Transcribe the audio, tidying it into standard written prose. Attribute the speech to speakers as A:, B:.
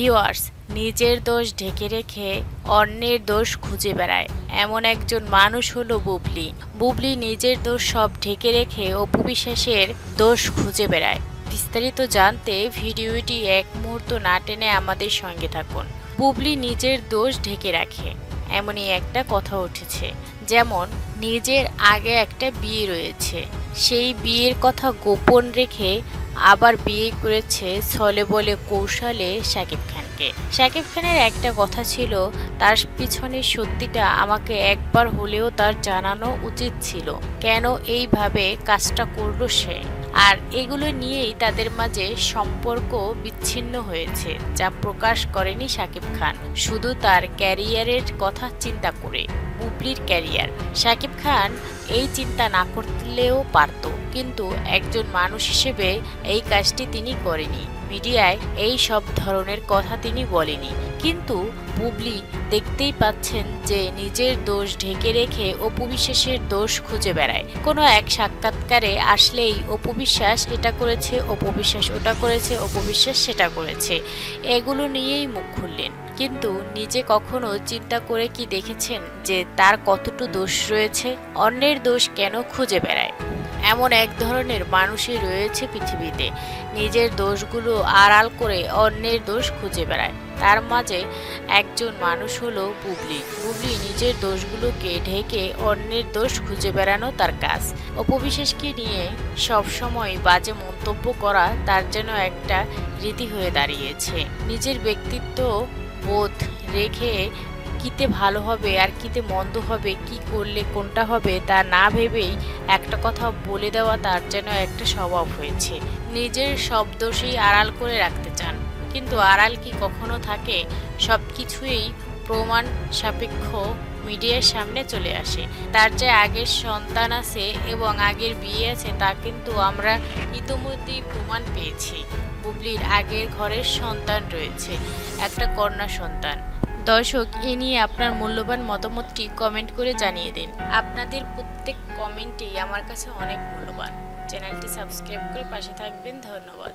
A: Viewers, নিজের দোষ ঢেকে রেখে অন্যের দোষ খুঁজে বেড়ায় এমন একজন মানুষ হলো বুবলি। বুবলি নিজের দোষ সব ঢেকে রেখে অপু বিশ্বাসের দোষ খুঁজে বেড়ায়। বিস্তারিত জানতে ভিডিওটি এক মুহূর্ত না টেনে আমাদের সঙ্গে থাকুন। বুবলি নিজের দোষ ঢেকে রাখে এমনই একটা কথা উঠেছে, যেমন নিজের আগে একটা বিয়ে রয়েছে, সেই বিয়ের কথা গোপন রেখে আবার বিয়ে করেছে ছলে বলে কৌশলে শাকিব খানকে। শাকিব খানের একটা কথা ছিল, তার পিছনে সত্যিটা আমাকে একবার হলেও তার জানানো উচিত ছিল, কেন এইভাবে কাজটা করলো সে। আর এগুলো নিয়েই তাদের মাঝে সম্পর্ক বিচ্ছিন্ন হয়েছে, যা প্রকাশ করেনি শাকিব খান, শুধু তার ক্যারিয়ারের কথা চিন্তা করে। বুবলির ক্যারিয়ার শাকিব খান এই চিন্তা না করলেও পারত, কিন্তু একজন মানুষ হিসেবে এই কাজটি তিনি করেনি। মিডিয়ায় এই সব ধরনের কথা তিনি বলেনি, কিন্তু বুবলি দেখতেই পাচ্ছেন যে নিজের দোষ ঢেকে রেখে অপু বিশ্বাসের দোষ খুঁজে বেড়ায়। কোনো এক সাক্ষাৎকারে আসলেই অপু বিশ্বাস এটা করেছে, অপু বিশ্বাস ওটা করেছে, অপু বিশ্বাস সেটা করেছে, এগুলো নিয়েই মুখ খুললেন। কিন্তু নিজে কখনো চিন্তা করে কি দেখেছেন যে তার কতটুকু দোষ রয়েছে? অন্যের দোষ কেন খুঁজে বেড়ায়? এমন এক ধরনের মানুষই রয়েছে পৃথিবীতে, নিজের দোষগুলো আড়াল করে অন্যের দোষ খুঁজে বেড়ায়। তার মাঝে একজন মানুষ হলো বুবলি। বুবলি নিজের দোষগুলোকে ঢেকে অন্যের দোষ খুঁজে বেড়ানো তার কাজ। অপু বিশ্বাসকে নিয়ে সবসময় বাজে মন্তব্য করা তার যেন একটা রীতি হয়ে দাঁড়িয়েছে। নিজের ব্যক্তিত্ব বোধ রেখে কিতে ভালো হবে আর কিতে মন্দ হবে, কি করলে কোনটা হবে তা না ভেবেই একটা কথা বলে দেওয়া তার যেন একটা স্বভাব হয়েছে। নিজের সব দোষই আড়াল করে রাখতে চান, কিন্তু আড়াল কি কখনো থাকে? সব কিছুই প্রমাণ সাপেক্ষ মিডিয়ার সামনে চলে আসে। তার যে আগের সন্তান আছে এবং আগের বিয়ে আছে তা কিন্তু আমরা ইতোমধ্যেই প্রমাণ পেয়েছি। বুবলির আগের ঘরের সন্তান রয়েছে, একটা কন্যা সন্তান। দর্শক, এ নিয়ে আপনার মূল্যবান মতামতটি কমেন্ট করে জানিয়ে দিন। আপনাদের প্রত্যেক কমেন্টই আমার কাছে অনেক মূল্যবান। চ্যানেলটি সাবস্ক্রাইব করে পাশে থাকবেন। ধন্যবাদ।